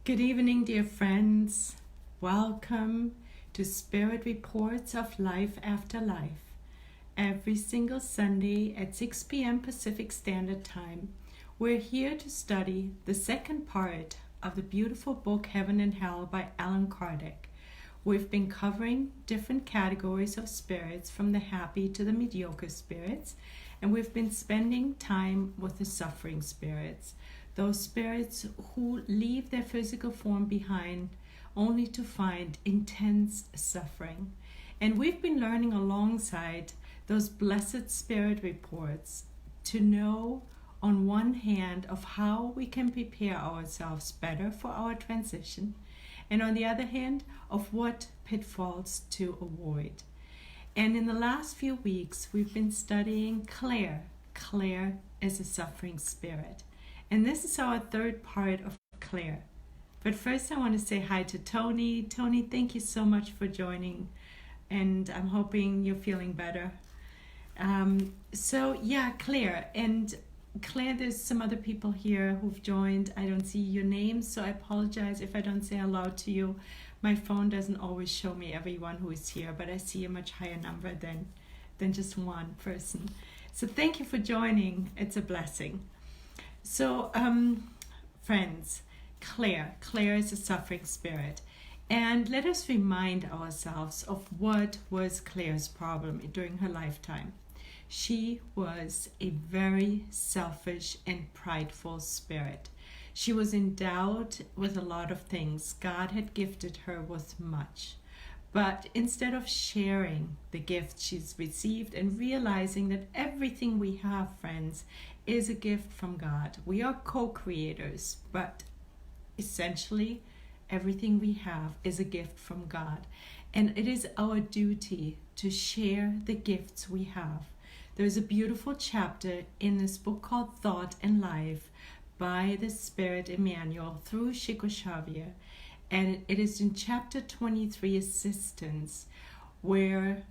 Good evening, dear friends. Welcome to Spirit Reports of Life After Life. Every single Sunday at 6 p.m. Pacific Standard Time, we're here to study the second part of the beautiful book Heaven and Hell by Allan Kardec. We've been covering different categories of spirits, from the happy to the mediocre spirits, and we've been spending time with the suffering spirits. Those spirits who leave their physical form behind only to find intense suffering. And we've been learning alongside those blessed spirit reports to know, on one hand, of how we can prepare ourselves better for our transition, and on the other hand, of what pitfalls to avoid. And in the last few weeks, we've been studying Claire. Claire is a suffering spirit. And this is our third part of Claire. But first I want to say hi to Tony. Tony, thank you so much for joining. And I'm hoping you're feeling better. Claire. And Claire, there's some other people here who've joined. I don't see your names, so I apologize if I don't say aloud to you. My phone doesn't always show me everyone who is here, but I see a much higher number than just one person. So thank you for joining. It's a blessing. So, friends, Claire is a suffering spirit. And let us remind ourselves of what was Claire's problem during her lifetime. She was a very selfish and prideful spirit. She was endowed with a lot of things. God had gifted her with much. But instead of sharing the gift she's received and realizing that everything we have, friends, is a gift from God. We are co-creators, but essentially everything we have is a gift from God. And it is our duty to share the gifts we have. There's a beautiful chapter in this book called Thought and Life by the Spirit Emmanuel through Chico Xavier. And it is in chapter 23, Assistance, where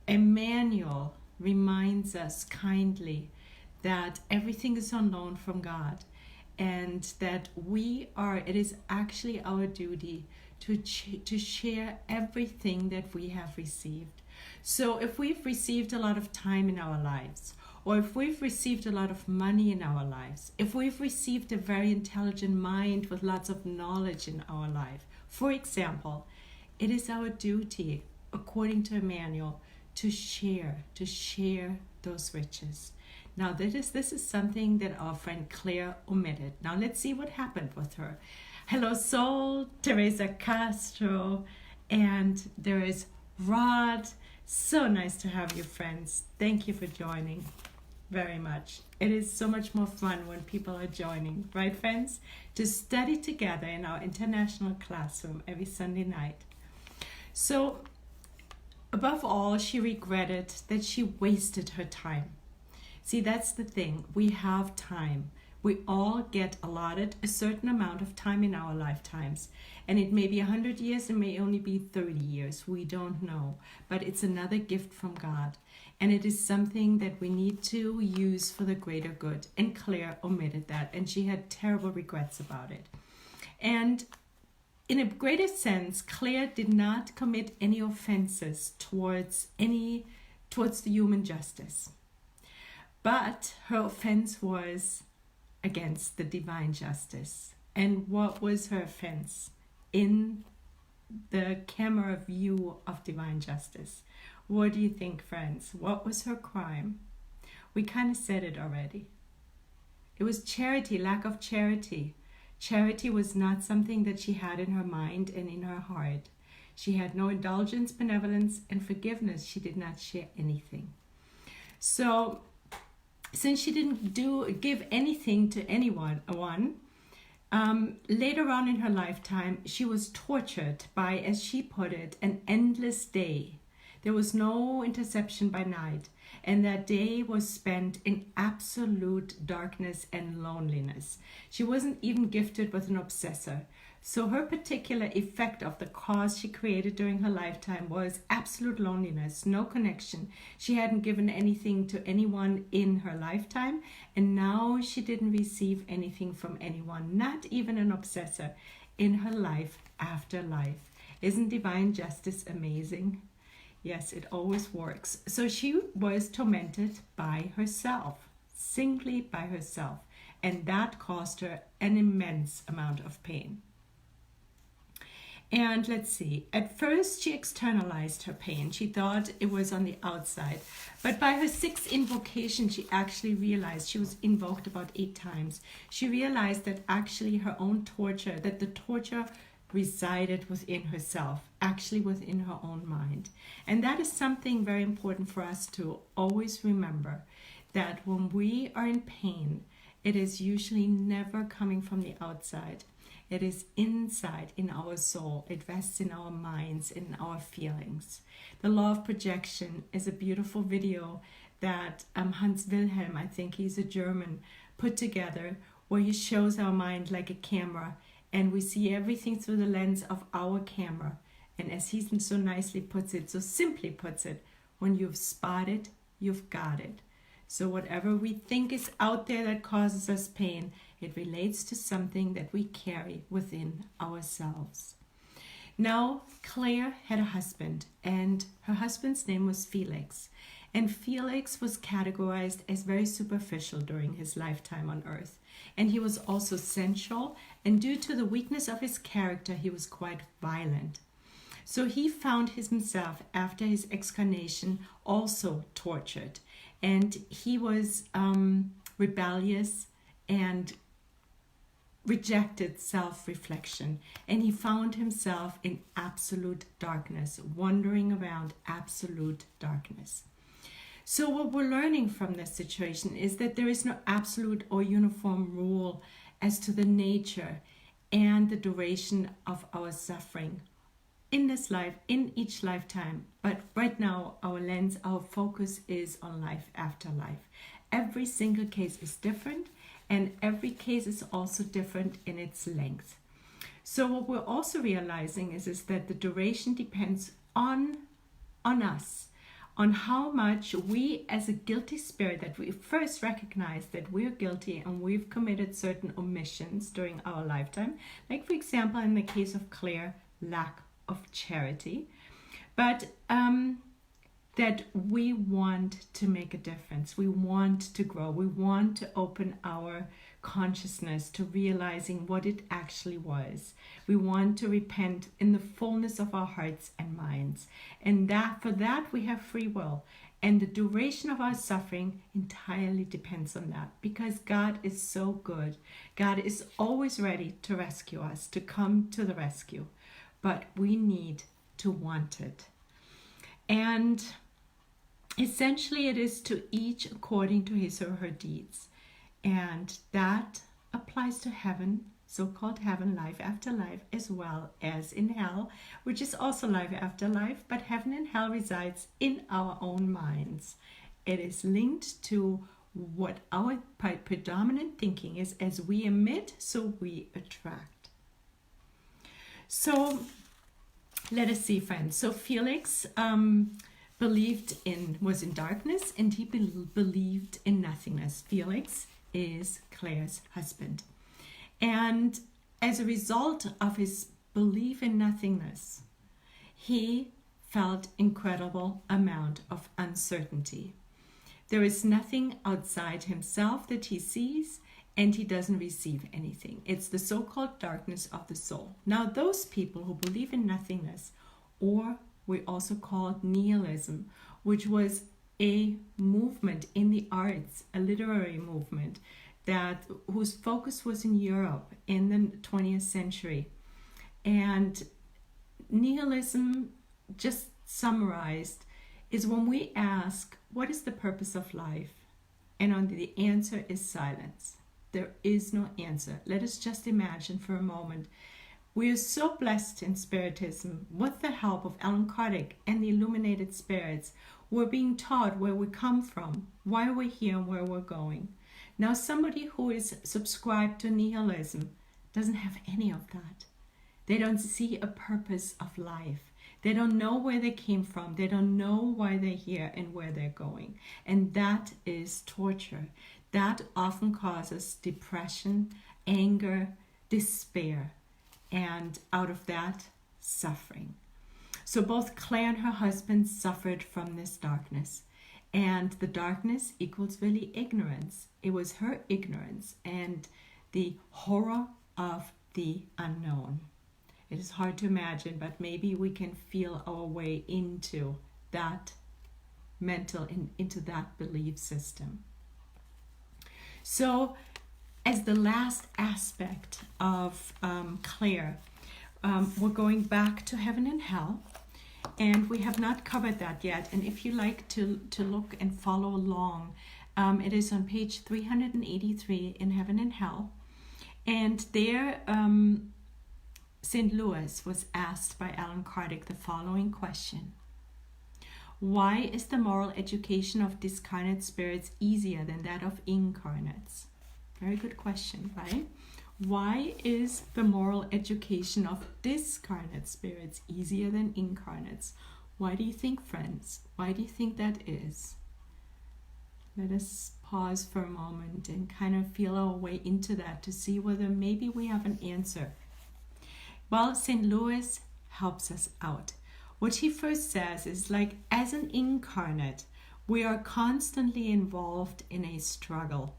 Emmanuel reminds us kindly that everything is on loan from God, and that it is actually our duty to share everything that we have received. So if we've received a lot of time in our lives, or if we've received a lot of money in our lives, if we've received a very intelligent mind with lots of knowledge in our life, for example, it is our duty, according to Emmanuel, to share those riches. Now, this is something that our friend Claire omitted. Now, let's see what happened with her. Hello, Sol, Teresa Castro, and there is Rod. So nice to have you, friends. Thank you for joining very much. It is so much more fun when people are joining, right, friends? To study together in our international classroom every Sunday night. So, above all, she regretted that she wasted her time. See, that's the thing. We have time. We all get allotted a certain amount of time in our lifetimes. And it may be 100 years, it may only be 30 years. We don't know. But it's another gift from God. And it is something that we need to use for the greater good. And Claire omitted that. And she had terrible regrets about it. And in a greater sense, Claire did not commit any offenses towards the human justice. But her offense was against the divine justice. And what was her offense in the camera view of divine justice? What do you think, friends? What was her crime? We kind of said it already. It was charity, lack of charity. Charity was not something that she had in her mind and in her heart. She had no indulgence, benevolence, and forgiveness. She did not share anything. So, since she didn't give anything to anyone, later on in her lifetime, she was tortured by, as she put it, an endless day. There was no interception by night, and that day was spent in absolute darkness and loneliness. She wasn't even gifted with an obsessor. So her particular effect of the cause she created during her lifetime was absolute loneliness, no connection. She hadn't given anything to anyone in her lifetime, and now she didn't receive anything from anyone, not even an obsessor, in her life after life. Isn't divine justice amazing? Yes, it always works. So she was tormented by herself, singly by herself, and that caused her an immense amount of pain. And let's see, at first she externalized her pain. She thought it was on the outside. But by her sixth invocation, she actually realized, she was invoked about 8 times. She realized that actually her own torture, that the torture resided within herself, actually within her own mind. And that is something very important for us to always remember, that when we are in pain, it is usually never coming from the outside. It is inside in our soul. It rests in our minds, in our feelings. The law of projection is a beautiful video that Hans Wilhelm, I think he's a German, put together, where he shows our mind like a camera, and we see everything through the lens of our camera. And as he so nicely puts it, so simply puts it, when you've spotted, you've got it. So whatever we think is out there that causes us pain, it relates to something that we carry within ourselves. Now, Claire had a husband, and her husband's name was Felix. And Felix was categorized as very superficial during his lifetime on earth. And he was also sensual, and due to the weakness of his character, he was quite violent. So he found himself, after his excarnation, also tortured. And he was rebellious and rejected self-reflection, and he found himself in absolute darkness, wandering around absolute darkness. So what we're learning from this situation is that there is no absolute or uniform rule as to the nature and the duration of our suffering in this life, in each lifetime. But right now, our lens, our focus is on life after life. Every single case is different, and every case is also different in its length. So what we're also realizing is that the duration depends on us, on how much we as a guilty spirit, that we first recognize that we're guilty and we've committed certain omissions during our lifetime. Like, for example, in the case of Claire, lack of charity. But that we want to make a difference. We want to grow. We want to open our consciousness to realizing what it actually was. We want to repent in the fullness of our hearts and minds. And that for that we have free will. And the duration of our suffering entirely depends on that, because God is so good. God is always ready to rescue us, to come to the rescue. But we need to want it. And essentially, it is to each according to his or her deeds. And that applies to heaven, so-called heaven, life after life, as well as in hell, which is also life after life. But heaven and hell resides in our own minds. It is linked to what our predominant thinking is. As we emit, so we attract. So let us see, friends. So Felix was in darkness, and he believed in nothingness. Felix is Claire's husband. And as a result of his belief in nothingness, he felt incredible amount of uncertainty. There is nothing outside himself that he sees, and he doesn't receive anything. It's the so-called darkness of the soul. Now, those people who believe in nothingness, or we also call it nihilism, which was a movement in the arts, a literary movement, whose focus was in Europe in the 20th century. And nihilism, just summarized, is when we ask, what is the purpose of life? And the answer is silence. There is no answer. Let us just imagine for a moment. We are so blessed in Spiritism with the help of Allan Kardec and the illuminated spirits. We're being taught where we come from, why we're here, and where we're going. Now, somebody who is subscribed to nihilism doesn't have any of that. They don't see a purpose of life. They don't know where they came from. They don't know why they're here and where they're going. And that is torture. That often causes depression, anger, despair, and out of that, suffering. So both Claire and her husband suffered from this darkness. And the darkness equals really ignorance. It was her ignorance and the horror of the unknown. It is hard to imagine, but maybe we can feel our way into that into that belief system. So, as the last aspect of Claire, we're going back to heaven and hell, and we have not covered that yet. And if you like to look and follow along, it is on page 383 in Heaven and Hell. And there, St. Louis was asked by Allan Kardec the following question: why is the moral education of discarnate spirits easier than that of incarnates? Very good question, right? Why is the moral education of discarnate spirits easier than incarnates? Why do you think, friends? Why do you think that is? Let us pause for a moment and kind of feel our way into that to see whether maybe we have an answer. Well, St. Louis helps us out. What he first says is, like, as an incarnate, we are constantly involved in a struggle.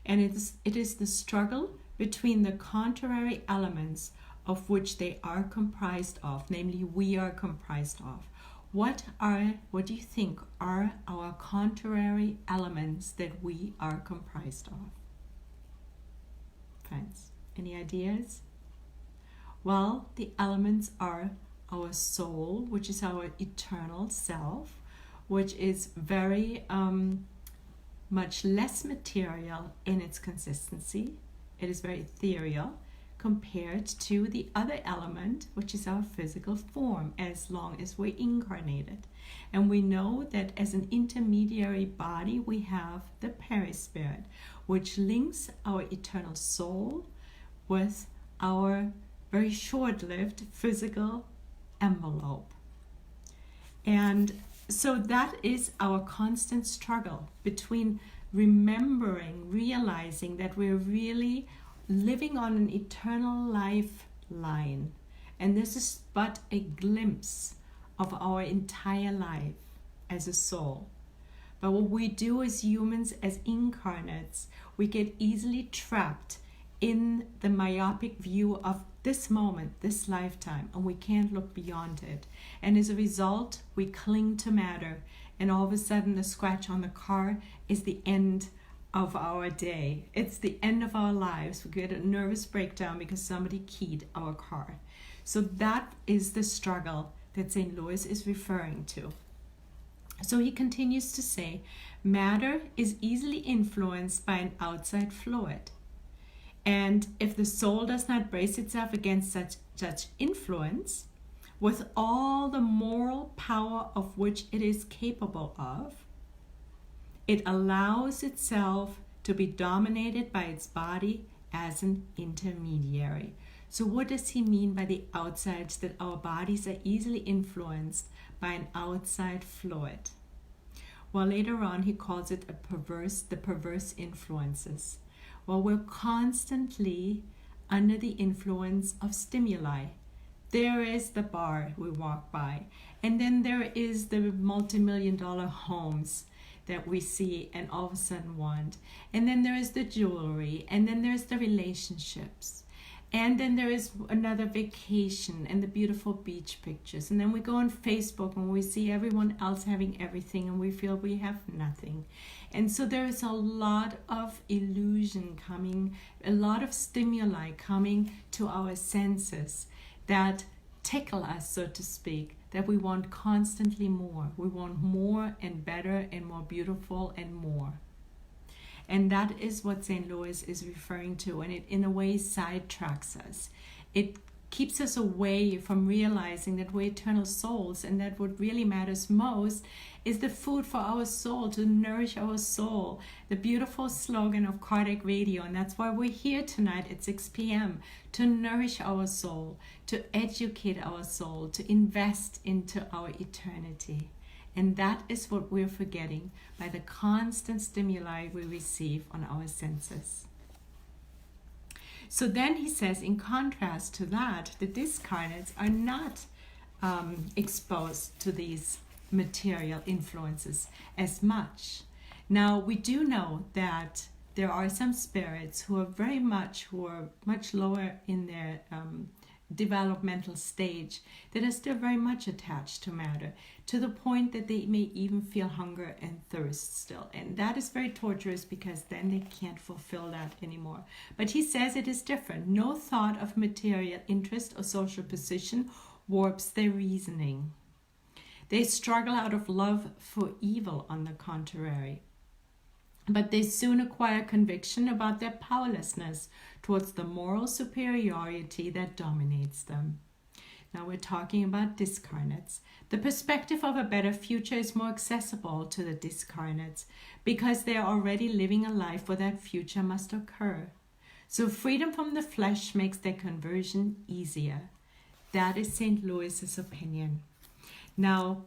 And it is the struggle between the contrary elements of which they are comprised of, namely we are comprised of. What do you think are our contrary elements that we are comprised of? Friends, any ideas? Well, the elements are our soul, which is our eternal self, which is very much less material in its consistency. It is very ethereal compared to the other element, which is our physical form, as long as we're incarnated. And we know that as an intermediary body, we have the perispirit, which links our eternal soul with our very short-lived physical envelope. And so that is our constant struggle between realizing that we're really living on an eternal lifeline. And this is but a glimpse of our entire life as a soul. But what we do as humans, as incarnates, we get easily trapped in the myopic view of this moment, this lifetime, and we can't look beyond it. And as a result, we cling to matter, and all of a sudden the scratch on the car is the end of our day. It's the end of our lives. We get a nervous breakdown because somebody keyed our car. So that is the struggle that St. Louis is referring to. So he continues to say, matter is easily influenced by an outside fluid. And if the soul does not brace itself against such influence, with all the moral power of which it is capable of, it allows itself to be dominated by its body as an intermediary. So what does he mean by the outside, that our bodies are easily influenced by an outside fluid? Well, later on he calls it the perverse influences. Well, we're constantly under the influence of stimuli. There is the bar we walk by, and then there is the multi-million-dollar homes that we see and all of a sudden want. And then there is the jewelry, and then there's the relationships. And then there is another vacation and the beautiful beach pictures. And then we go on Facebook and we see everyone else having everything and we feel we have nothing. And so there is a lot of illusion coming, a lot of stimuli coming to our senses that tickle us, so to speak, that we want constantly more. We want more and better and more beautiful and more. And that is what St. Louis is referring to, and it in a way sidetracks us. It keeps us away from realizing that we're eternal souls, and that what really matters most is the food for our soul, to nourish our soul. The beautiful slogan of Kardec Radio, and that's why we're here tonight at 6 p.m., to nourish our soul, to educate our soul, to invest into our eternity. And that is what we're forgetting by the constant stimuli we receive on our senses. So then he says, in contrast to that, the discarnates are not exposed to these material influences as much. Now, we do know that there are some spirits who are much lower in their developmental stage, that are still very much attached to matter, to the point that they may even feel hunger and thirst still. And that is very torturous, because then they can't fulfill that anymore. But he says it is different. No thought of material interest or social position warps their reasoning. They struggle out of love for evil, on the contrary. But they soon acquire conviction about their powerlessness towards the moral superiority that dominates them. Now we're talking about discarnates. The perspective of a better future is more accessible to the discarnates, because they are already living a life where that future must occur. So freedom from the flesh makes their conversion easier. That is St. Louis's opinion. Now,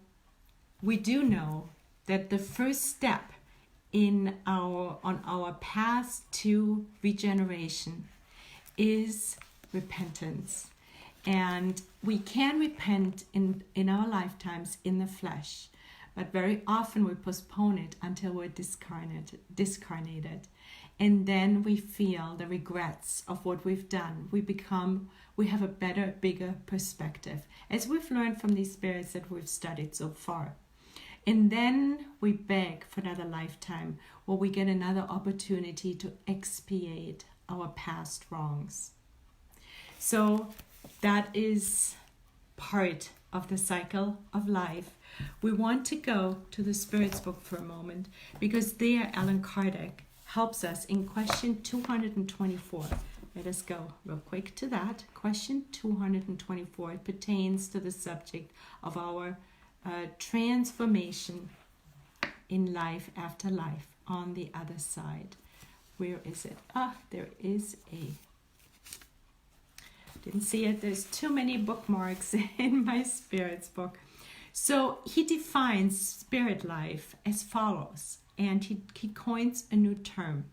we do know that the first step on our path to regeneration is repentance. And we can repent in our lifetimes in the flesh, but very often we postpone it until we're discarnated. And then we feel the regrets of what we've done. We have a better, bigger perspective, as we've learned from these spirits that we've studied so far. And then we beg for another lifetime, where we get another opportunity to expiate our past wrongs. So that is part of the cycle of life. We want to go to the Spirit's book for a moment, because there Allan Kardec helps us in question 224. Let us go real quick to that. Question 224. It pertains to the subject of our transformation in life after life on the other side. Where is it? There is didn't see it. There's too many bookmarks in my Spirit's book. So he defines spirit life as follows, and he coins a new term.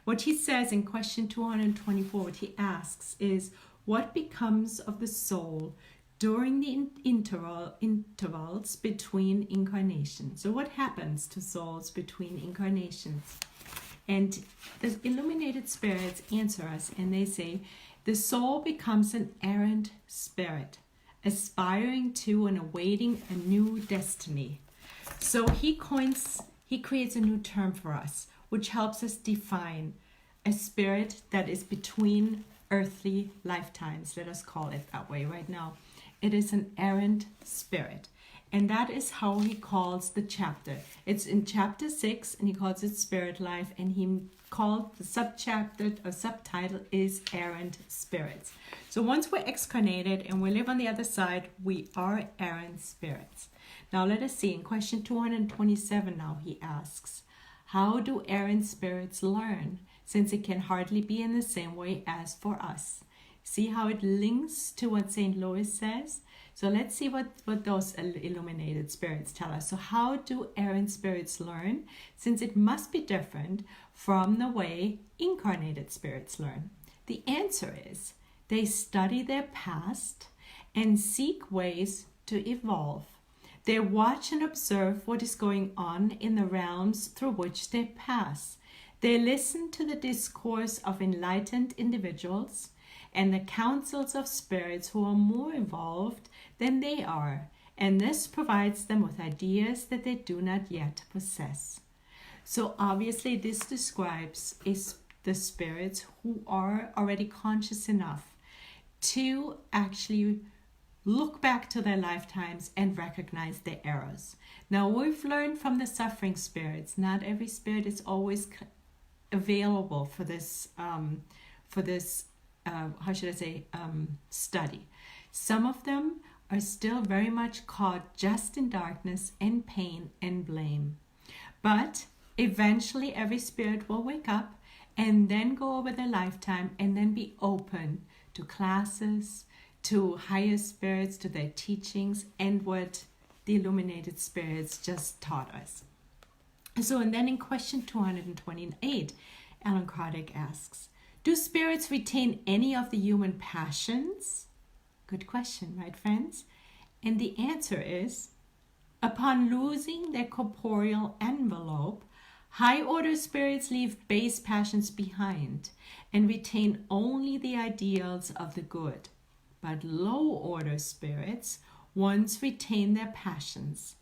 What he says in question 224, what he asks is, what becomes of the soul during the intervals between incarnations? So what happens to souls between incarnations? And the illuminated spirits answer us, and they say, the soul becomes an errant spirit, aspiring to and awaiting a new destiny. So he creates a new term for us, which helps us define a spirit that is between earthly lifetimes. Let us call it that way right now. It is an errant spirit. And that is how he calls the chapter. It's in chapter 6, and he calls it Spirit Life, and he called the subchapter or subtitle is Errant Spirits. So once we're excarnated and we live on the other side, we are errant spirits. Now let us see, in question 227 now he asks, how do errant spirits learn, since it can hardly be in the same way as for us? See how it links to what St. Louis says? So let's see what those illuminated spirits tell us. So how do errant spirits learn, since it must be different from the way incarnated spirits learn? The answer is they study their past and seek ways to evolve. They watch and observe what is going on in the realms through which they pass. They listen to the discourse of enlightened individuals and the counsels of spirits who are more evolved than they are, and this provides them with ideas that they do not yet possess. So obviously this describes the spirits who are already conscious enough to actually look back to their lifetimes and recognize their errors. Now we've learned from the suffering spirits, not every spirit is always available for this study. Some of them are still very much caught just in darkness and pain and blame. But eventually every spirit will wake up and then go over their lifetime and then be open to classes, to higher spirits, to their teachings, and what the illuminated spirits just taught us. So, and then in question 228, Allan Kardec asks, do spirits retain any of the human passions? Good question, right, friends? And the answer is, upon losing their corporeal envelope, high-order spirits leave base passions behind and retain only the ideals of the good. But low-order spirits once retain their passions.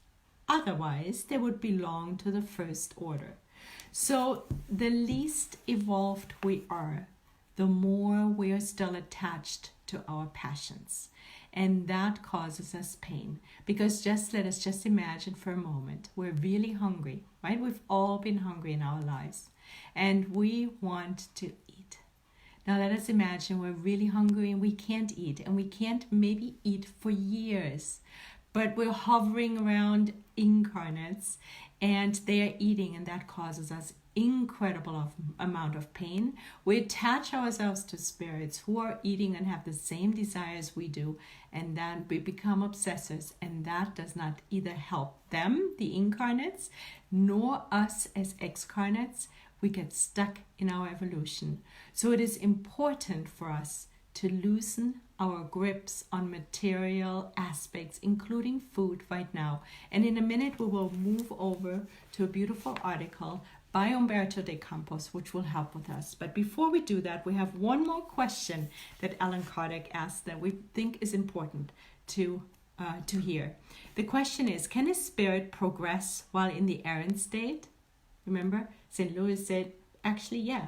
Otherwise, they would belong to the first order. So the least evolved we are, the more we are still attached to our passions. And that causes us pain. Because let us just imagine for a moment, we're really hungry, right? We've all been hungry in our lives. And we want to eat. Now let us imagine we're really hungry and we can't eat. And we can't maybe eat for years. But we're hovering around incarnates and they are eating, and that causes us incredible amount of pain. We attach ourselves to spirits who are eating and have the same desires we do, and then we become obsessors, and that does not either help them, the incarnates, nor us as excarnates. We get stuck in our evolution. So it is important for us to loosen our grips on material aspects, including food right now. And in a minute, we will move over to a beautiful article by Umberto de Campos, which will help with us. But before we do that, we have one more question that Allan Kardec asked that we think is important to hear. The question is, can a spirit progress while in the errant state? Remember, St. Louis said, actually, yeah.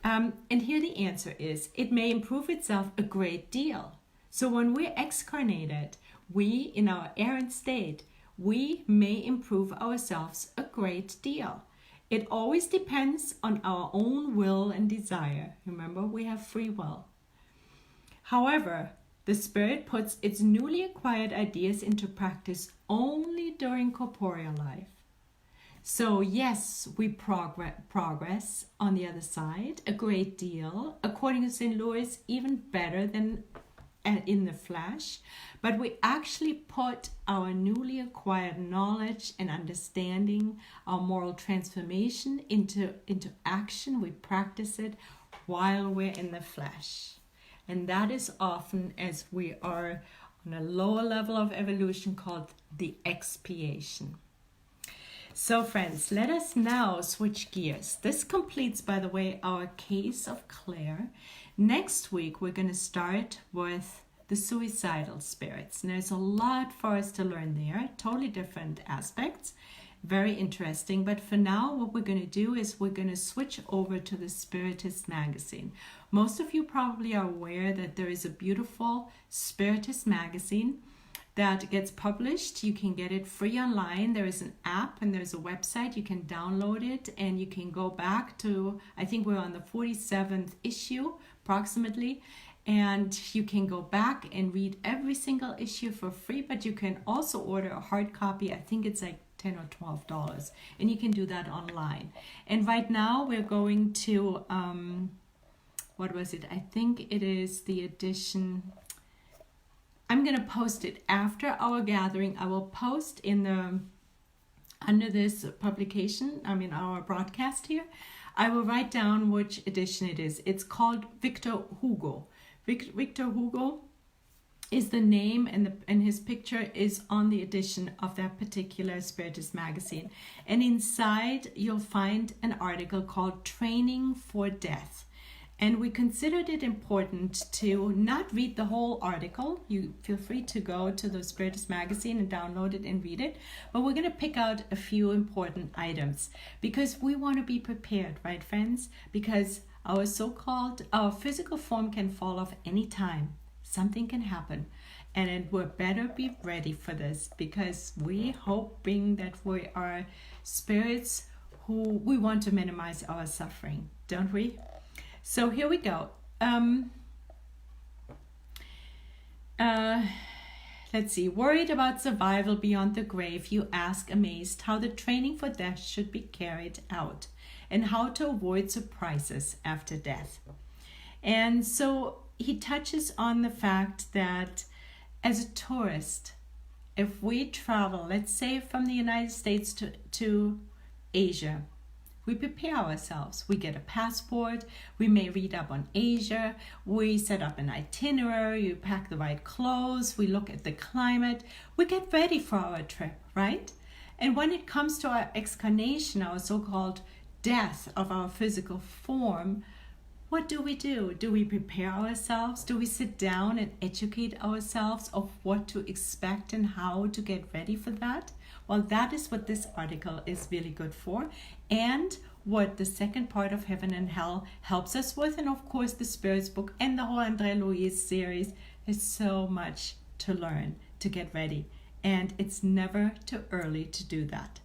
And here the answer is, it may improve itself a great deal. So when we're excarnated, we, in our errant state, we may improve ourselves a great deal. It always depends on our own will and desire. Remember, we have free will. However, the spirit puts its newly acquired ideas into practice only during corporeal life. So yes, we progress on the other side a great deal, according to St. Louis, even better than in the flesh, but we actually put our newly acquired knowledge and understanding, our moral transformation into action. We practice it while we're in the flesh. And that is often as we are on a lower level of evolution called the expiation. So friends, let us now switch gears. This completes, by the way, our case of Claire. Next week, we're going to start with the suicidal spirits. And there's a lot for us to learn there, totally different aspects, very interesting. But for now, what we're going to do is we're going to switch over to the Spiritist magazine. Most of you probably are aware that there is a beautiful Spiritist magazine that gets published. You can get it free online. There is an app and there's a website. You can download it and you can go back to, I think we're on the 47th issue approximately, and you can go back and read every single issue for free, but you can also order a hard copy. I think it's like $10 or $12, and you can do that online. And right now we're going to, what was it? I think it is the edition, I'm going to post it after our gathering. I will post under this publication, our broadcast here, I will write down which edition it is. It's called Victor Hugo. Victor Hugo is the name, and his picture is on the edition of that particular Spiritist magazine. And inside you'll find an article called Training for Death. And we considered it important to not read the whole article. You feel free to go to the Spiritist magazine and download it and read it. But we're going to pick out a few important items because we want to be prepared, right, friends? Because our physical form can fall off any time. Something can happen. And we better be ready for this because we're hoping that we are spirits who we want to minimize our suffering, don't we? So here we go. let's see, worried about survival beyond the grave, you ask amazed how the training for death should be carried out and how to avoid surprises after death. And so he touches on the fact that as a tourist, if we travel, let's say from the United States to Asia, we prepare ourselves. We get a passport. We may read up on Asia. We set up an itinerary. You pack the right clothes. We look at the climate. We get ready for our trip, right? And when it comes to our excarnation, our so-called death of our physical form, what do? Do we prepare ourselves? Do we sit down and educate ourselves of what to expect and how to get ready for that? Well, that is what this article is really good for, and what the second part of Heaven and Hell helps us with, and of course the Spirit's book and the whole André Louise series. There's so much to learn to get ready, and it's never too early to do that.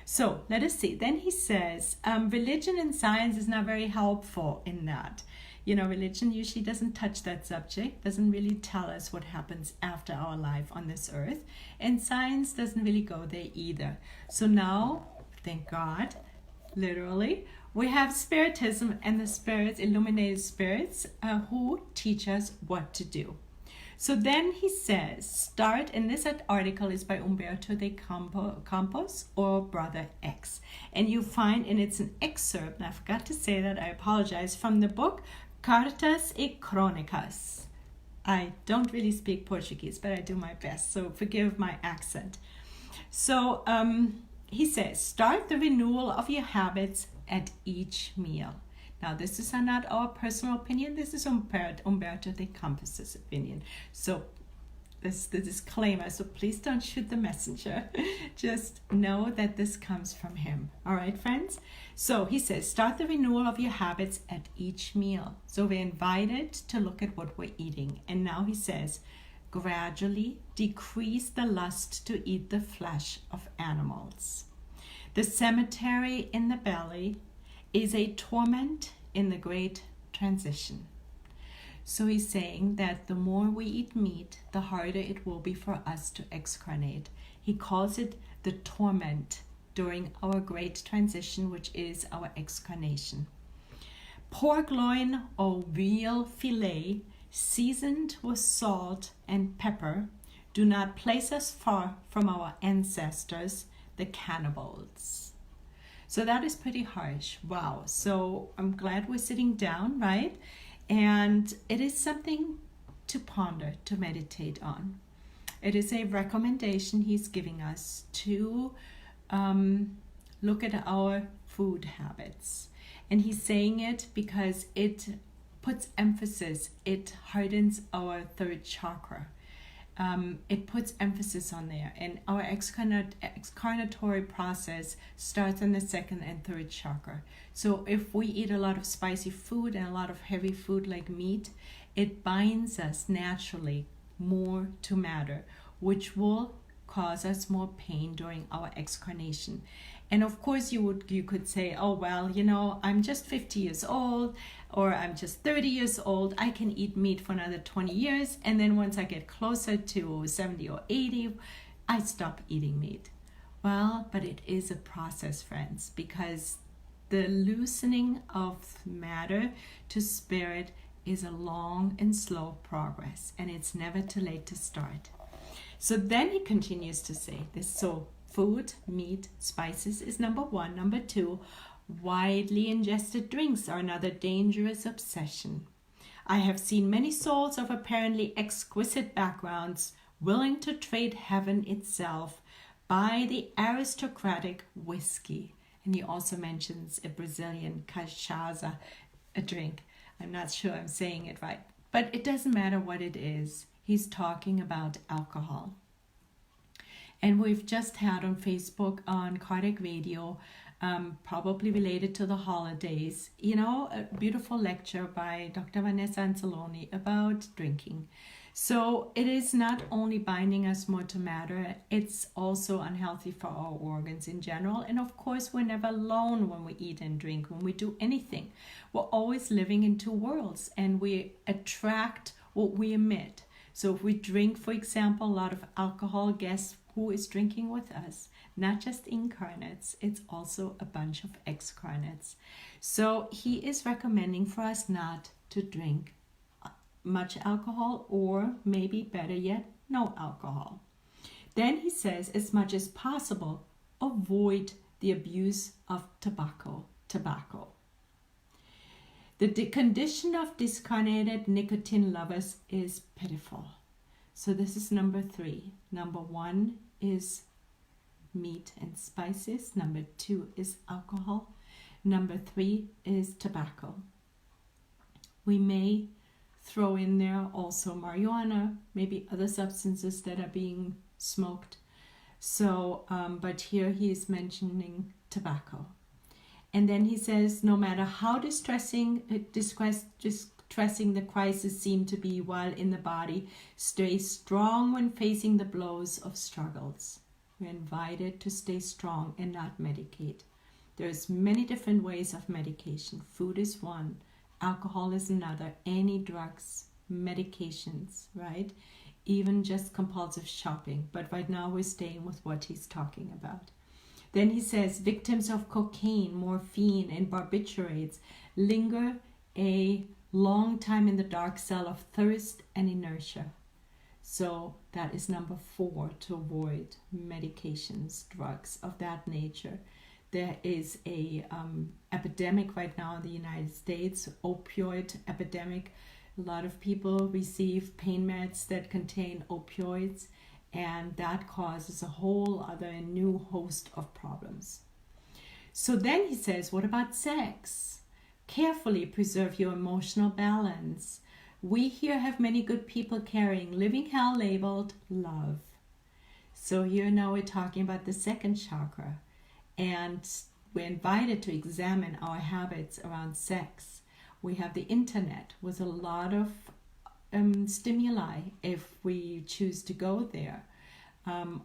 So let us see. Then he says, religion and science is not very helpful in that. You know, religion usually doesn't touch that subject, doesn't really tell us what happens after our life on this earth. And science doesn't really go there either. So now, thank God, literally, we have Spiritism and the spirits, illuminated spirits, who teach us what to do. So then he says, start, and this article is by Umberto de Campos or Brother X. And you find, and it's an excerpt, and I forgot to say that, I apologize, from the book Cartas e Crônicas. I don't really speak Portuguese, but I do my best, so forgive my accent. So he says, start the renewal of your habits at each meal. Now, this is not our personal opinion. This is Umberto de Campos' opinion. So, this is the disclaimer. So, please don't shoot the messenger. Just know that this comes from him. All right, friends? So, he says, start the renewal of your habits at each meal. So, we're invited to look at what we're eating. And now he says, gradually decrease the lust to eat the flesh of animals. The cemetery in the belly is a torment in the great transition. So he's saying that the more we eat meat, the harder it will be for us to excarnate. He calls it the torment during our great transition, which is our excarnation. Pork loin or veal fillet, seasoned with salt and pepper, do not place us far from our ancestors, the cannibals. So that is pretty harsh. Wow. So I'm glad we're sitting down, right? And it is something to ponder, to meditate on. It is a recommendation he's giving us to look at our food habits. And he's saying it because it puts emphasis, it hardens our third chakra. It puts emphasis on there, and our excarnatory process starts in the second and third chakra. So if we eat a lot of spicy food and a lot of heavy food like meat, it binds us naturally more to matter, which will cause us more pain during our excarnation. And of course you could say, oh well, you know, I'm just 50 years old, or I'm just 30 years old, I can eat meat for another 20 years, and then once I get closer to 70 or 80, I stop eating meat. Well, but it is a process, friends, because the loosening of matter to spirit is a long and slow progress, and it's never too late to start. So then he continues to say this. So food, meat, spices is number one. Number two, widely ingested drinks are another dangerous obsession. I have seen many souls of apparently exquisite backgrounds willing to trade heaven itself by the aristocratic whiskey. And he also mentions a Brazilian cachaça, a drink. I'm not sure I'm saying it right, but it doesn't matter what it is. He's talking about alcohol. And we've just had on Facebook, on Kardec Radio, probably related to the holidays, you know, a beautiful lecture by Dr. Vanessa Anzalone about drinking. So it is not only binding us more to matter, it's also unhealthy for our organs in general. And of course, we're never alone when we eat and drink, when we do anything. We're always living in two worlds, and we attract what we emit. So if we drink, for example, a lot of alcohol, guess who is drinking with us? Not just incarnates, it's also a bunch of excarnates. So he is recommending for us not to drink much alcohol, or maybe better yet, no alcohol. Then he says, as much as possible, avoid the abuse of tobacco. The condition of discarnated nicotine lovers is pitiful. So this is number 3. Number 1 is meat and spices. Number 2 is alcohol. Number 3 is tobacco. We may throw in there also marijuana, maybe other substances that are being smoked. So, but here he is mentioning tobacco. And then he says, no matter how distressing the crisis seemed to be while in the body, stay strong when facing the blows of struggles. We're invited to stay strong and not medicate. There's many different ways of medication. Food is one. Alcohol is another. Any drugs, medications, right? Even just compulsive shopping. But right now we're staying with what he's talking about. Then he says, victims of cocaine, morphine, and barbiturates linger a long time in the dark cell of thirst and inertia. So that is number 4, to avoid medications, drugs of that nature. There is a epidemic right now in the United States, opioid epidemic. A lot of people receive pain meds that contain opioids, and that causes a whole other new host of problems. So then he says, what about sex? Carefully preserve your emotional balance. We here have many good people carrying living hell labeled love. So here now we're talking about the second chakra. And we're invited to examine our habits around sex. We have the internet with a lot of stimuli if we choose to go there.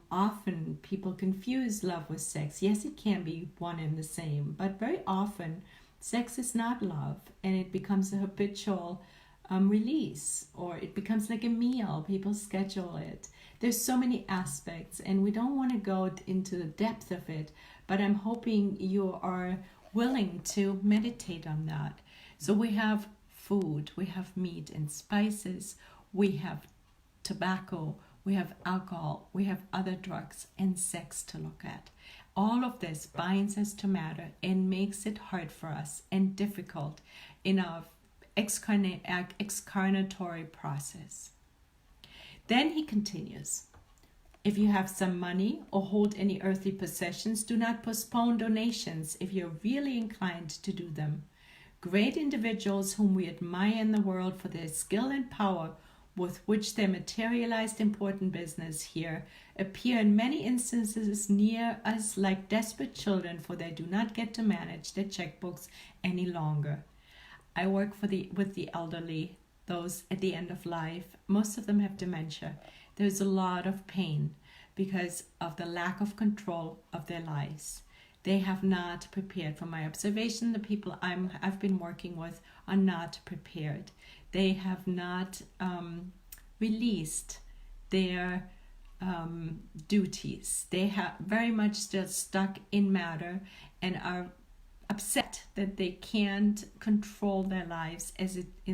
Often people confuse love with sex. Yes, it can be one and the same, but very often sex is not love, and it becomes a habitual release, or it becomes like a meal. People schedule it. There's so many aspects, and we don't want to go into the depth of it, but I'm hoping you are willing to meditate on that. So we have food, we have meat and spices, we have tobacco, we have alcohol, we have other drugs, and sex to look at. All of this binds us to matter and makes it hard for us and difficult in our excarnatory process. Then he continues, if you have some money or hold any earthly possessions, do not postpone donations if you're really inclined to do them. Great individuals whom we admire in the world for their skill and power with which they materialized important business here appear in many instances near us like desperate children, for they do not get to manage their checkbooks any longer. I work with the elderly, those at the end of life. Most of them have dementia. There's a lot of pain because of the lack of control of their lives. They have not prepared. From my observation, the people I've been working with are not prepared. They have not released their duties. They have very much still stuck in matter and are upset that they can't control their lives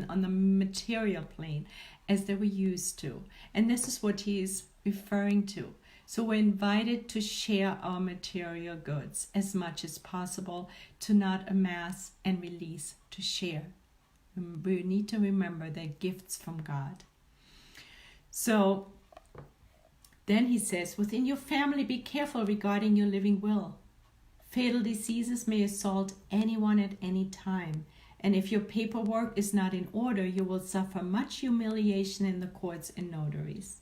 on the material plane as they were used to. And this is what he is referring to. So we're invited to share our material goods as much as possible, to not amass and release, to share. We need to remember they're gifts from God. So then he says, within your family, be careful regarding your living will. Fatal diseases may assault anyone at any time. And if your paperwork is not in order, you will suffer much humiliation in the courts and notaries.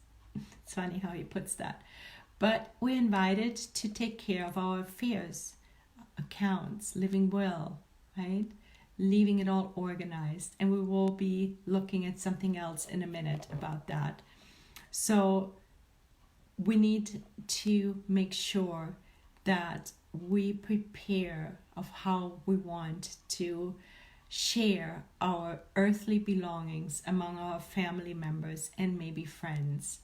It's funny how he puts that. But we're invited to take care of our affairs, accounts, living will, right? leaving it all organized. And we will be looking at something else in a minute about that. So we need to make sure that we prepare of how we want to share our earthly belongings among our family members and maybe friends,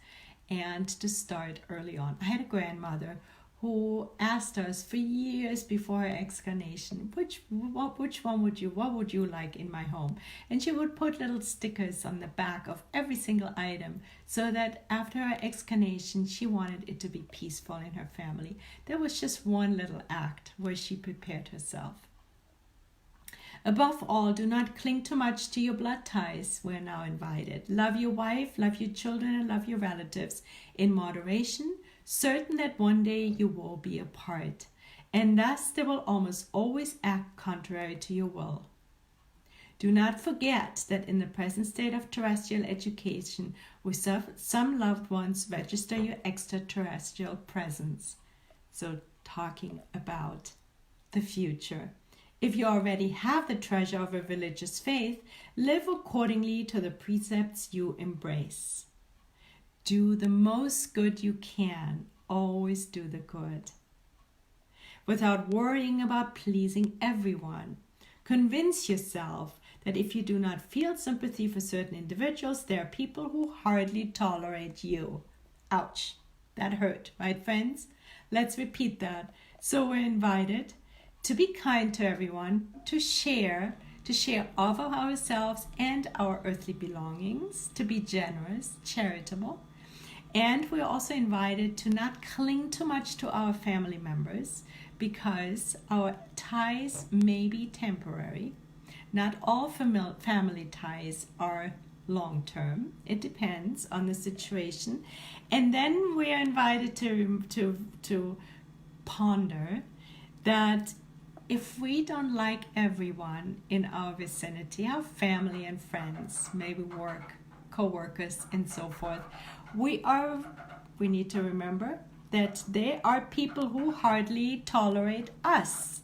and to start early on. I had a grandmother who asked us for years before her excarnation, what would you like in my home? And she would put little stickers on the back of every single item, so that after her excarnation, she wanted it to be peaceful in her family. There was just one little act where she prepared herself. Above all, do not cling too much to your blood ties. We're now invited. Love your wife, love your children, and love your relatives in moderation, certain that one day you will be apart, and thus they will almost always act contrary to your will. Do not forget that in the present state of terrestrial education, with some loved ones register your extraterrestrial presence. So talking about the future. If you already have the treasure of a religious faith, live accordingly to the precepts you embrace. Do the most good you can. Always do the good. Without worrying about pleasing everyone. Convince yourself that if you do not feel sympathy for certain individuals, there are people who hardly tolerate you. Ouch. That hurt, right, friends? Let's repeat that. So we're invited to be kind to everyone, to share of ourselves and our earthly belongings, to be generous, charitable. And we're also invited to not cling too much to our family members, because our ties may be temporary. Not all family ties are long-term. It depends on the situation. And then we're invited to ponder that if we don't like everyone in our vicinity, our family and friends, maybe work, co-workers and so forth, we need to remember that they are people who hardly tolerate us.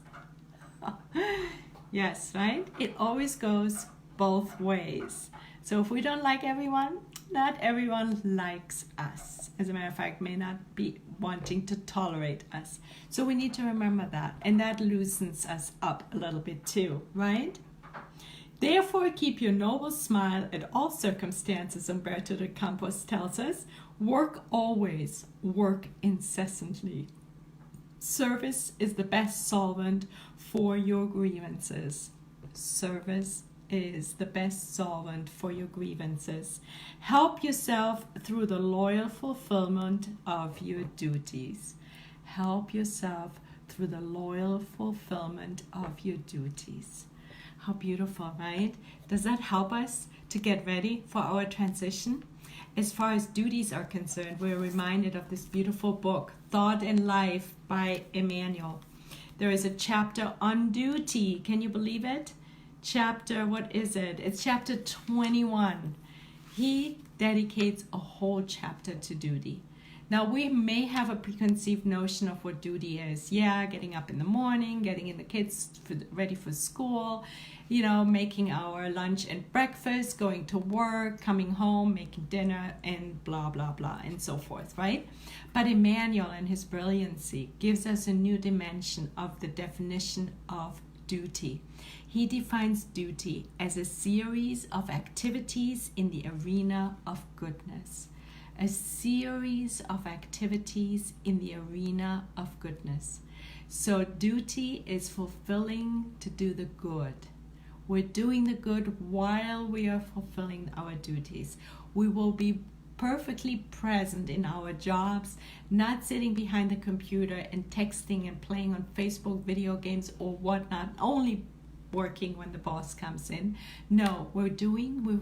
Yes, right? It always goes both ways. So if we don't like everyone, not everyone likes us. As a matter of fact, may not be wanting to tolerate us. So we need to remember that. And that loosens us up a little bit too, right? Therefore, keep your noble smile at all circumstances, Umberto de Campos tells us. Work always, work incessantly. Service is the best solvent for your grievances. Service is the best solvent for your grievances. Help yourself through the loyal fulfillment of your duties. Help yourself through the loyal fulfillment of your duties. How beautiful, right? Does that help us to get ready for our transition? As far as duties are concerned, we're reminded of this beautiful book, Thought and Life by Emmanuel. There is a chapter on duty. Can you believe it? What is it? It's chapter 21. He dedicates a whole chapter to duty. Now, we may have a preconceived notion of what duty is. Yeah, getting up in the morning, getting the kids ready for school, making our lunch and breakfast, going to work, coming home, making dinner, and blah, blah, blah, and so forth, right? But Emmanuel, in his brilliancy, gives us a new dimension of the definition of duty. He defines duty as a series of activities in the arena of goodness. A series of activities in the arena of goodness. So duty is fulfilling to do the good. We're doing the good while we are fulfilling our duties. We will be perfectly present in our jobs, not sitting behind the computer and texting and playing on Facebook video games or whatnot, only working when the boss comes in. No, we're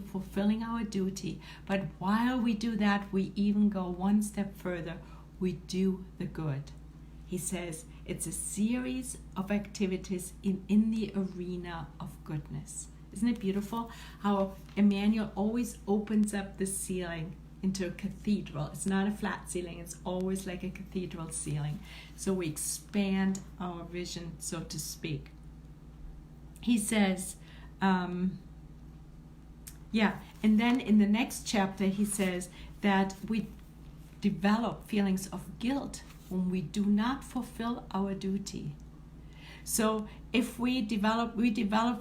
fulfilling our duty. But while we do that, we even go one step further. We do the good. He says it's a series of activities in the arena of goodness. Isn't it beautiful how Emmanuel always opens up the ceiling into a cathedral? It's not a flat ceiling. It's always like a cathedral ceiling. So we expand our vision, so to speak. He says, Yeah, and then in the next chapter, he says that we develop feelings of guilt when we do not fulfill our duty. So if we develop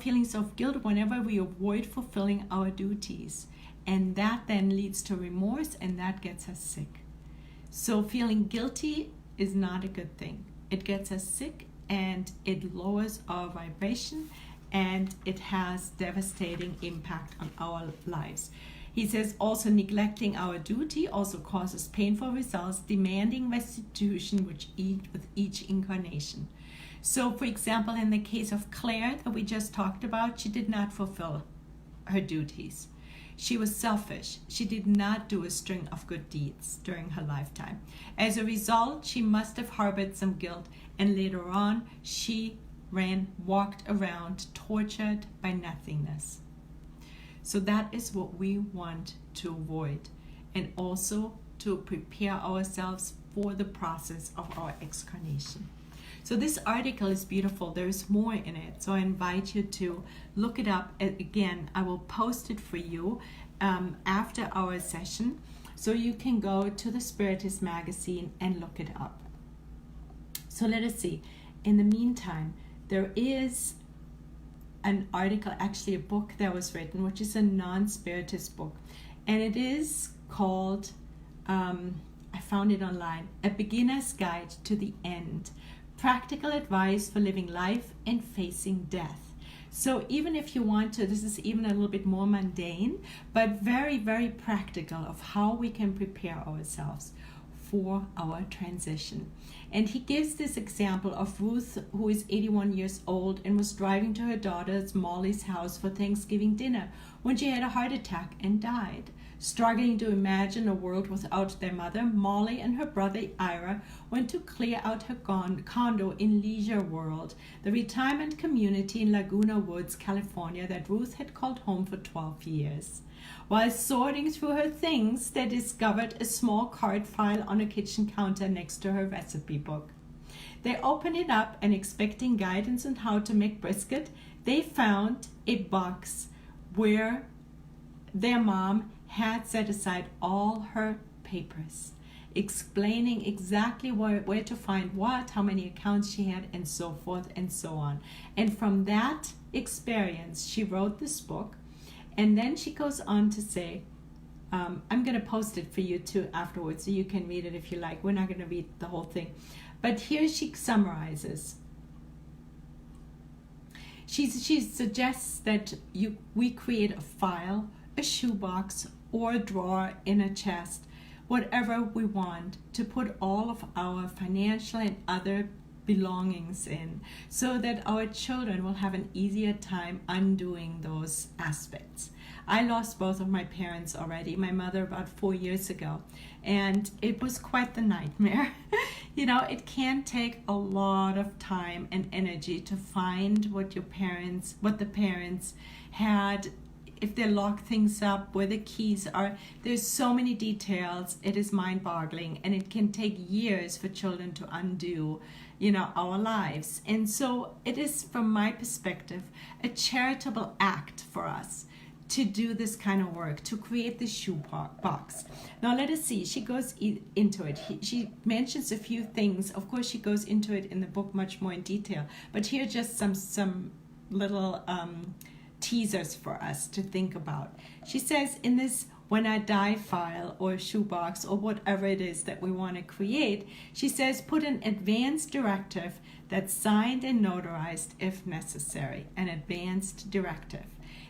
feelings of guilt whenever we avoid fulfilling our duties, and that then leads to remorse, and that gets us sick. So feeling guilty is not a good thing. It gets us sick, and it lowers our vibration, and it has devastating impact on our lives. He says also neglecting our duty also causes painful results, demanding restitution with each incarnation. So, for example, in the case of Claire that we just talked about, she did not fulfill her duties. She was selfish. She did not do a string of good deeds during her lifetime. As a result, she must have harbored some guilt, and later on, she walked around tortured by nothingness. So that is what we want to avoid, and also to prepare ourselves for the process of our excarnation. So this article is beautiful. There's more in it. So I invite you to look it up. Again, I will post it for you after our session. So you can go to the Spiritist magazine and look it up. So let us see. In the meantime, there is an article, actually a book that was written, which is a non-Spiritist book. And it is called, I found it online, A Beginner's Guide to the End. Practical advice for living life and facing death. So even if you want to, this is even a little bit more mundane, but very, very practical of how we can prepare ourselves for our transition. And he gives this example of Ruth, who is 81 years old and was driving to her daughter's Molly's house for Thanksgiving dinner when she had a heart attack and died. Struggling to imagine a world without their mother, Molly and her brother Ira went to clear out her condo in Leisure World, the retirement community in Laguna Woods, California that Ruth had called home for 12 years. While sorting through her things, they discovered a small card file on a kitchen counter next to her recipe book. They opened it up and, expecting guidance on how to make brisket, they found a box where their mom had set aside all her papers, explaining exactly where to find what, how many accounts she had, and so forth and so on. And from that experience, she wrote this book. And then she goes on to say, I'm going to post it for you too afterwards, so you can read it if you like. We're not going to read the whole thing. But here she summarizes. She suggests that we create a file, a shoebox, or a drawer in a chest, whatever we want, to put all of our financial and other belongings in, so that our children will have an easier time undoing those aspects. I lost both of my parents already, my mother about 4 years ago, and it was quite the nightmare. You know, it can take a lot of time and energy to find what the parents had, if they lock things up, where the keys are. There's so many details. It is mind-boggling, and it can take years for children to undo, our lives. And so it is, from my perspective, a charitable act for us to do this kind of work, to create the shoe box. Now let us see, she goes into it. She mentions a few things. Of course, she goes into it in the book much more in detail, but here are just some little teasers for us to think about. She says in this When I Die file or shoebox or whatever it is that we want to create, she says put an advanced directive that's signed and notarized if necessary, an advanced directive.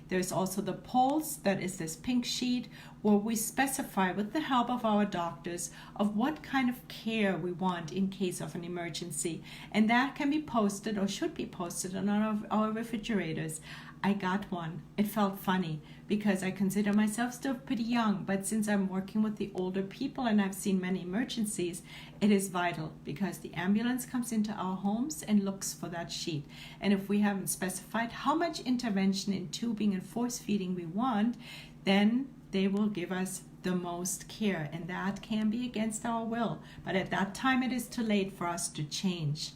There's also the pulse, that is this pink sheet, where we specify with the help of our doctors of what kind of care we want in case of an emergency. And that can be posted, or should be posted, on our refrigerators. I got one. It felt funny because I consider myself still pretty young, but since I'm working with the older people and I've seen many emergencies, it is vital, because the ambulance comes into our homes and looks for that sheet. And if we haven't specified how much intervention in tubing and force feeding we want, then they will give us the most care, and that can be against our will. But at that time, it is too late for us to change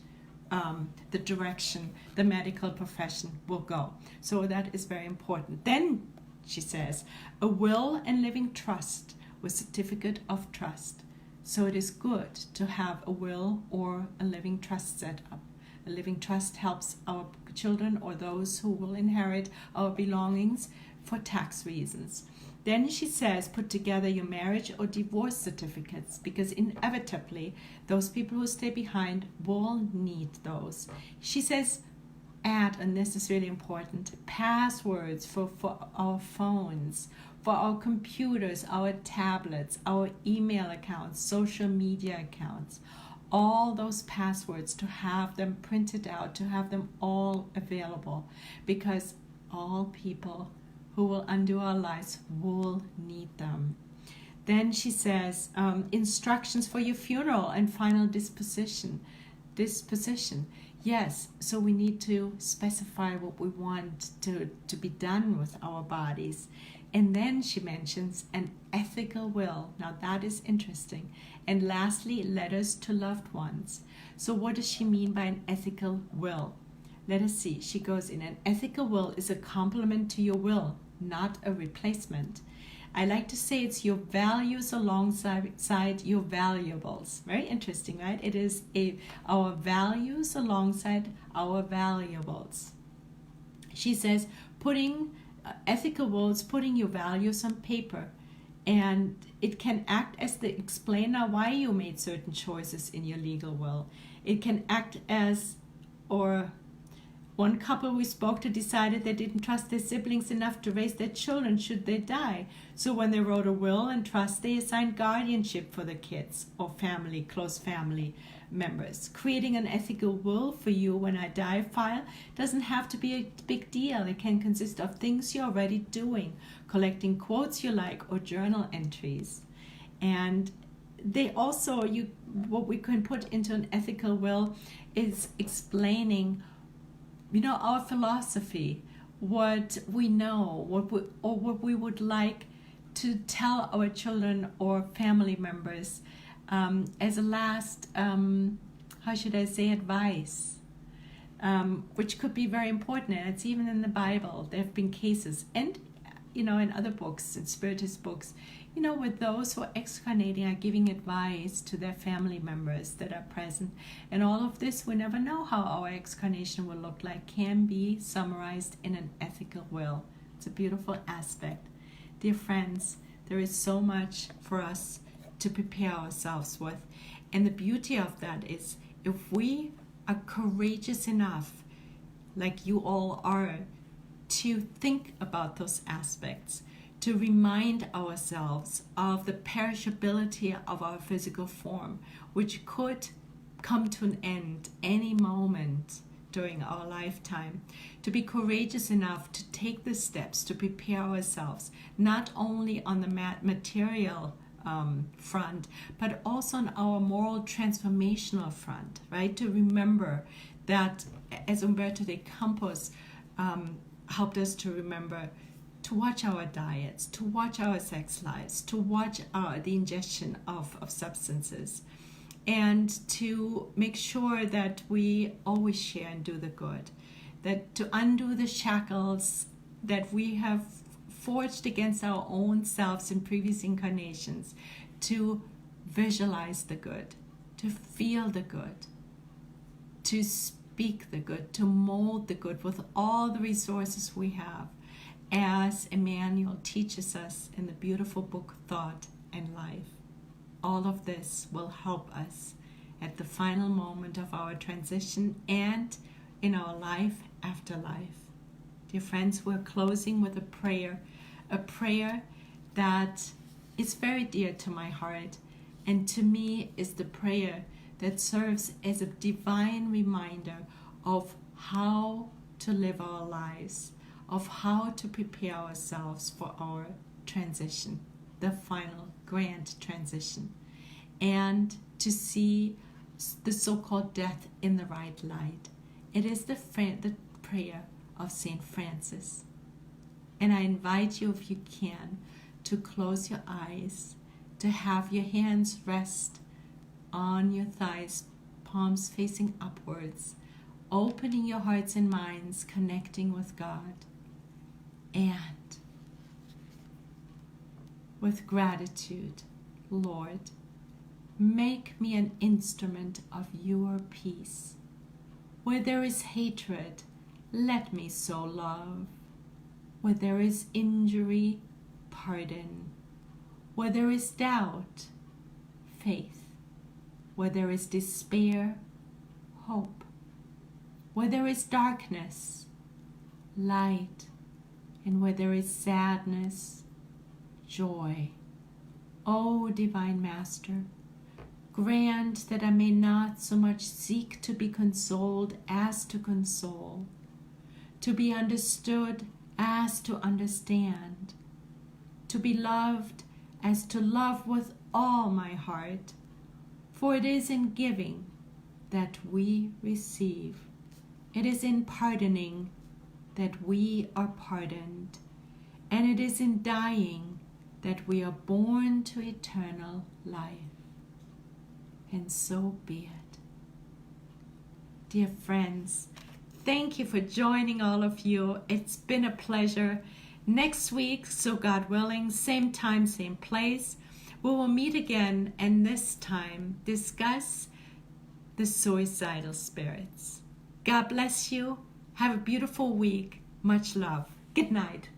the direction the medical profession will go. So that is very important. Then she says, a will and living trust with certificate of trust. So it is good to have a will or a living trust set up. A living trust helps our children or those who will inherit our belongings for tax reasons. Then she says, put together your marriage or divorce certificates, because inevitably those people who stay behind will need those. She says, add, and this is really important, passwords for our phones, for our computers, our tablets, our email accounts, social media accounts. All those passwords, to have them printed out, to have them all available, because all people who will undo our lives will need them. Then she says, instructions for your funeral and final disposition. Yes, so we need to specify what we want to be done with our bodies. And then she mentions an ethical will. Now that is interesting. And lastly, letters to loved ones. So what does she mean by an ethical will? Let us see. She goes in, an ethical will is a complement to your will, not a replacement. I like to say it's your values alongside your valuables. Very interesting, right? It is our values alongside our valuables. She says, putting ethical will is putting your values on paper, and it can act as the explainer why you made certain choices in your legal will. It can act as, or one couple we spoke to decided they didn't trust their siblings enough to raise their children should they die. So when they wrote a will and trust, they assigned guardianship for the kids or family, close family members. Creating an ethical will for you when I die file doesn't have to be a big deal. It can consist of things you're already doing, collecting quotes you like, or journal entries. And they also, what we can put into an ethical will is explaining, our philosophy, what we know, what we would like to tell our children or family members as a last, advice, which could be very important. And it's even in the Bible. There have been cases, and in other books, in Spiritist books, where those who are excarnating are giving advice to their family members that are present. And all of this, we never know how our excarnation will look like, can be summarized in an ethical will. It's a beautiful aspect. Dear friends, there is so much for us to prepare ourselves with. And the beauty of that is, if we are courageous enough, like you all are, to think about those aspects, to remind ourselves of the perishability of our physical form, which could come to an end any moment during our lifetime, to be courageous enough to take the steps to prepare ourselves, not only on the material front, but also on our moral transformational front, right? To remember that, as Umberto de Campos helped us to remember, to watch our diets, to watch our sex lives, to watch the ingestion of substances, and to make sure that we always share and do the good, that to undo the shackles that we have forged against our own selves in previous incarnations, to visualize the good, to feel the good, to speak the good, to mold the good with all the resources we have, as Emmanuel teaches us in the beautiful book Thought and Life. All of this will help us at the final moment of our transition and in our life after life. Dear friends, we're closing with a prayer that is very dear to my heart, and to me is the prayer that serves as a divine reminder of how to live our lives, of how to prepare ourselves for our transition, the final grand transition, and to see the so-called death in the right light. It is the prayer of St. Francis. And I invite you, if you can, to close your eyes, to have your hands rest on your thighs, palms facing upwards, opening your hearts and minds, connecting with God. And with gratitude, Lord, make me an instrument of your peace. Where there is hatred, let me sow love. Where there is injury, pardon. Where there is doubt, faith. Where there is despair, hope. Where there is darkness, light. And where there is sadness, joy. O Divine Master, grant that I may not so much seek to be consoled as to console, to be understood as to understand, to be loved as to love with all my heart, for it is in giving that we receive. It is in pardoning that we are pardoned, and it is in dying that we are born to eternal life. And so be it. Dear friends, thank you for joining, all of you. It's been a pleasure. Next week, so God willing, same time, same place, we will meet again, and this time discuss the suicidal spirits. God bless you. Have a beautiful week. Much love. Good night.